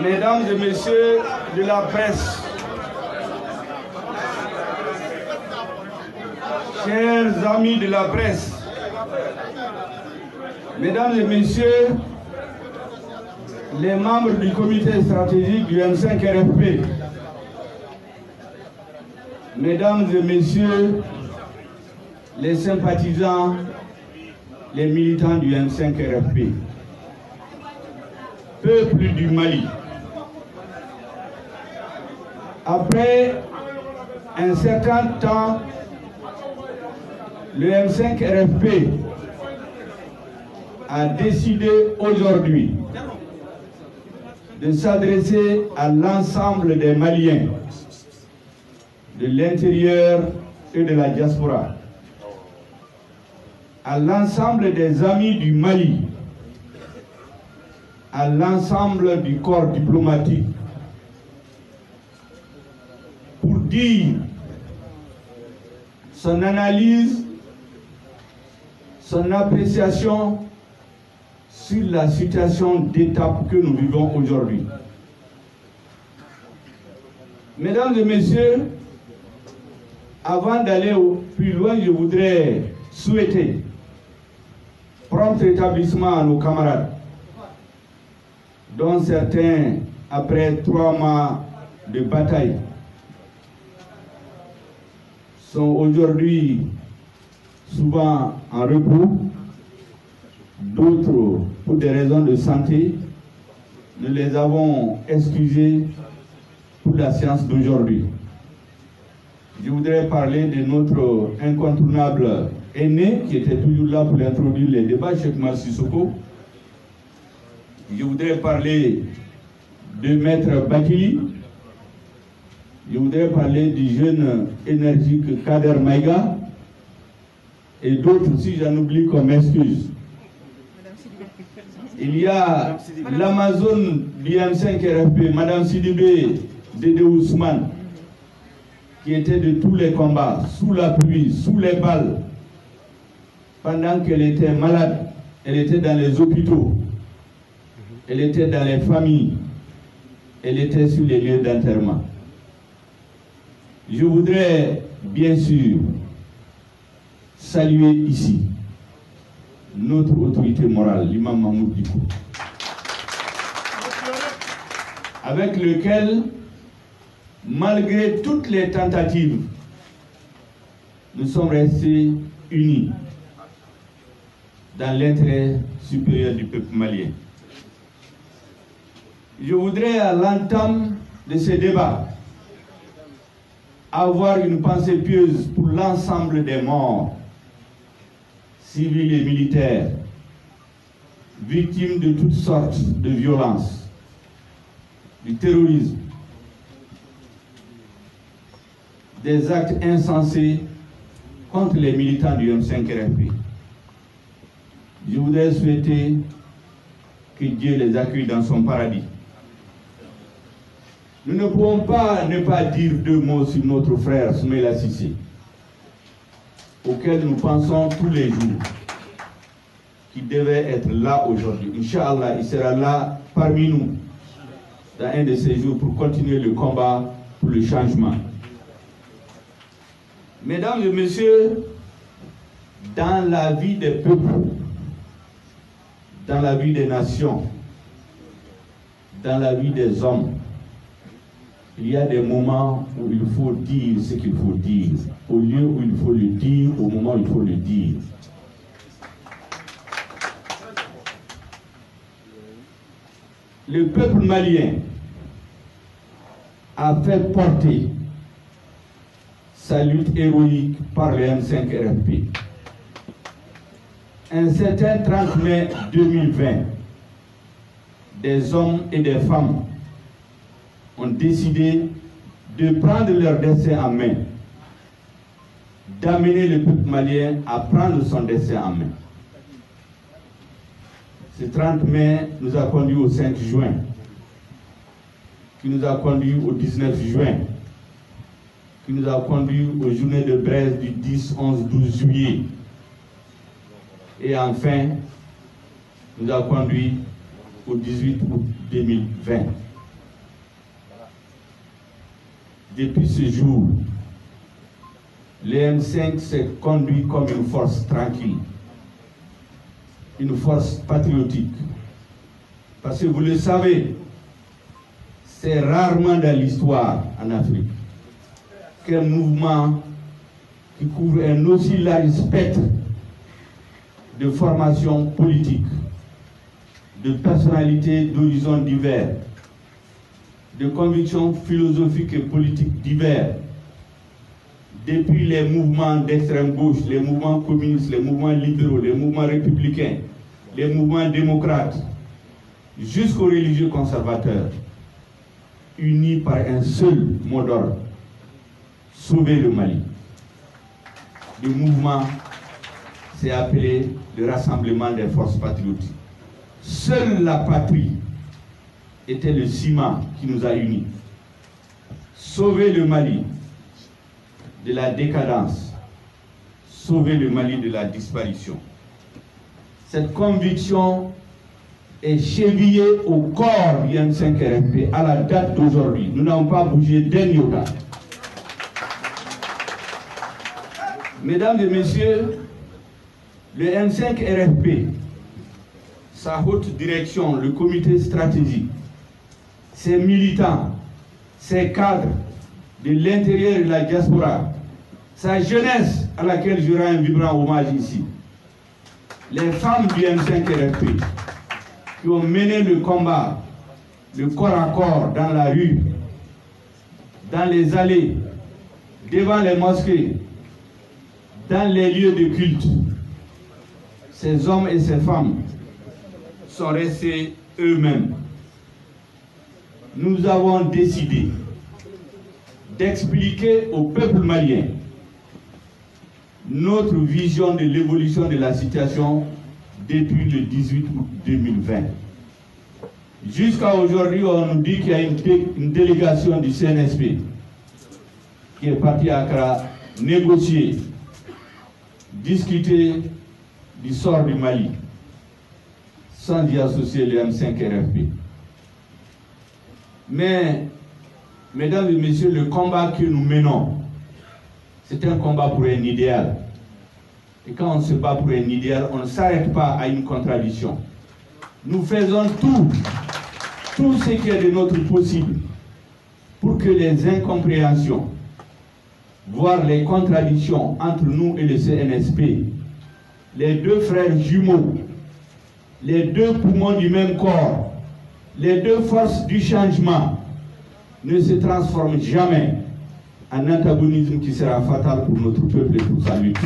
Mesdames et messieurs de la presse, chers amis de la presse, mesdames et messieurs, les membres du comité stratégique du M5 RFP, mesdames et messieurs, les sympathisants, les militants du M5 RFP, peuple du Mali, après un certain temps, le M5 RFP a décidé aujourd'hui de s'adresser à l'ensemble des Maliens de l'intérieur et de la diaspora, à l'ensemble des amis du Mali, à l'ensemble du corps diplomatique, pour dire son analyse, son appréciation sur la situation d'étape que nous vivons aujourd'hui. Mesdames et messieurs, avant d'aller plus loin, je voudrais souhaiter prompt rétablissement à nos camarades, dont certains, après 3 mois de bataille, sont aujourd'hui souvent en repos, d'autres pour des raisons de santé. Nous les avons excusés pour la séance d'aujourd'hui. Je voudrais parler de notre incontournable aîné qui était toujours là pour introduire les débats, Cheikh Oumar Sissoko. Je voudrais parler de Maître Bakili. Je voudrais parler du jeune énergique Kader Maïga et d'autres, si j'en oublie, comme excuse. Il y a l'Amazone du M5 RFP, Madame Sidibé Dédé Ousmane, qui était de tous les combats, sous la pluie, sous les balles. Pendant qu'elle était malade, elle était dans les hôpitaux, elle était dans les familles, elle était sur les lieux d'enterrement. Je voudrais bien sûr saluer ici notre autorité morale, l'imam Mahmoud Dicko, avec lequel, malgré toutes les tentatives, nous sommes restés unis dans l'intérêt supérieur du peuple malien. Je voudrais, à l'entame de ce débat, avoir une pensée pieuse pour l'ensemble des morts, civils et militaires, victimes de toutes sortes de violences, du terrorisme, des actes insensés contre les militants du M5 RFP. Je voudrais souhaiter que Dieu les accueille dans son paradis. Nous ne pouvons pas ne pas dire 2 mots sur notre frère Soumaïla Cissé, auquel nous pensons tous les jours, qui devait être là aujourd'hui. Inch'Allah, il sera là parmi nous dans un de ces jours pour continuer le combat pour le changement. Mesdames et messieurs, dans la vie des peuples, dans la vie des nations, dans la vie des hommes, il y a des moments où il faut dire ce qu'il faut dire, au lieu où il faut le dire, au moment où il faut le dire. Le peuple malien a fait porter sa lutte héroïque par le M5 RFP. Un certain 30 mai 2020, des hommes et des femmes ont décidé de prendre leur destin en main, d'amener le peuple malien à prendre son destin en main. Ce 30 mai nous a conduit au 5 juin, qui nous a conduit au 19 juin, qui nous a conduit aux journées de Brest du 10, 11, 12 juillet. Et enfin, nous a conduit au 18 août 2020. Depuis ce jour, le M5 s'est conduit comme une force tranquille, une force patriotique. Parce que vous le savez, c'est rarement dans l'histoire en Afrique qu'un mouvement qui couvre un aussi large spectre de formations politiques, de personnalités d'horizons divers, de convictions philosophiques et politiques divers, depuis les mouvements d'extrême gauche, les mouvements communistes, les mouvements libéraux, les mouvements républicains, les mouvements démocrates, jusqu'aux religieux conservateurs, unis par un seul mot d'ordre: sauver le Mali. Le mouvement s'est appelé le Rassemblement des forces patriotiques. Seule la patrie était le ciment qui nous a unis. Sauver le Mali de la décadence, sauver le Mali de la disparition. Cette conviction est chevillée au corps du M5 RFP à la date d'aujourd'hui. Nous n'avons pas bougé d'un iota. Mesdames et messieurs, le M5 RFP, sa haute direction, le comité stratégique, ses militants, ses cadres de l'intérieur et de la diaspora, sa jeunesse à laquelle je rends un vibrant hommage ici, les femmes du M5 RFP qui ont mené le combat, le corps à corps dans la rue, dans les allées, devant les mosquées, dans les lieux de culte. Ces hommes et ces femmes sont restés eux-mêmes. Nous avons décidé d'expliquer au peuple malien notre vision de l'évolution de la situation depuis le 18 août 2020. Jusqu'à aujourd'hui, on nous dit qu'il y a une délégation du CNSP qui est partie à Accra négocier, discuter du sort du Mali, sans y associer le M5 RFP. Mais, mesdames et messieurs, le combat que nous menons, c'est un combat pour un idéal. Et quand on se bat pour un idéal, on ne s'arrête pas à une contradiction. Nous faisons tout ce qui est de notre possible pour que les incompréhensions, voire les contradictions entre nous et le CNSP, les deux frères jumeaux, les deux poumons du même corps, les deux forces du changement, ne se transforment jamais en antagonisme qui sera fatal pour notre peuple et pour sa lutte.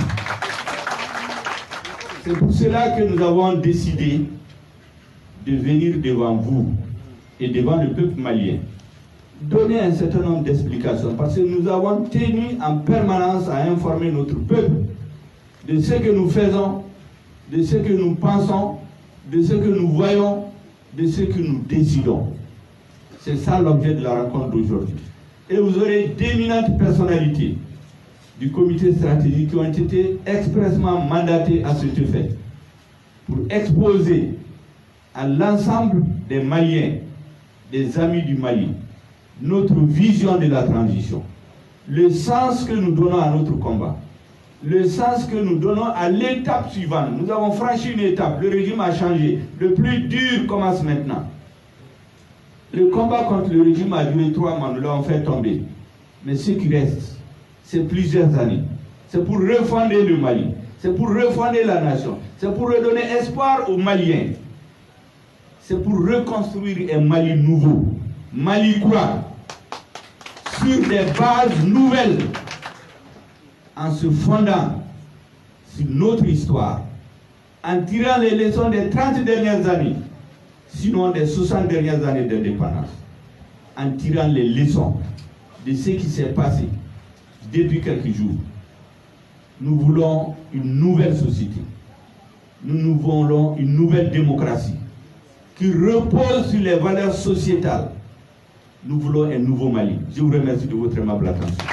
C'est pour cela que nous avons décidé de venir devant vous et devant le peuple malien, donner un certain nombre d'explications, parce que nous avons tenu en permanence à informer notre peuple de ce que nous faisons, de ce que nous pensons, de ce que nous voyons, de ce que nous décidons. C'est ça l'objet de la rencontre d'aujourd'hui. Et vous aurez d'éminentes personnalités du comité stratégique qui ont été expressément mandatées à ce effet pour exposer à l'ensemble des Maliens, des amis du Mali, notre vision de la transition, le sens que nous donnons à notre combat, le sens que nous donnons à l'étape suivante. Nous avons franchi une étape, le régime a changé, le plus dur commence maintenant. Le combat contre le régime a duré 3 mois, nous l'avons fait tomber. Mais ce qui reste, c'est plusieurs années. C'est pour refonder le Mali, c'est pour refonder la nation, c'est pour redonner espoir aux Maliens. C'est pour reconstruire un Mali nouveau, Mali quoi, sur des bases nouvelles, en se fondant sur notre histoire, en tirant les leçons des 30 dernières années, sinon des 60 dernières années d'indépendance, en tirant les leçons de ce qui s'est passé depuis quelques jours. Nous voulons une nouvelle société, nous voulons une nouvelle démocratie qui repose sur les valeurs sociétales. Nous voulons un nouveau Mali. Je vous remercie de votre aimable attention.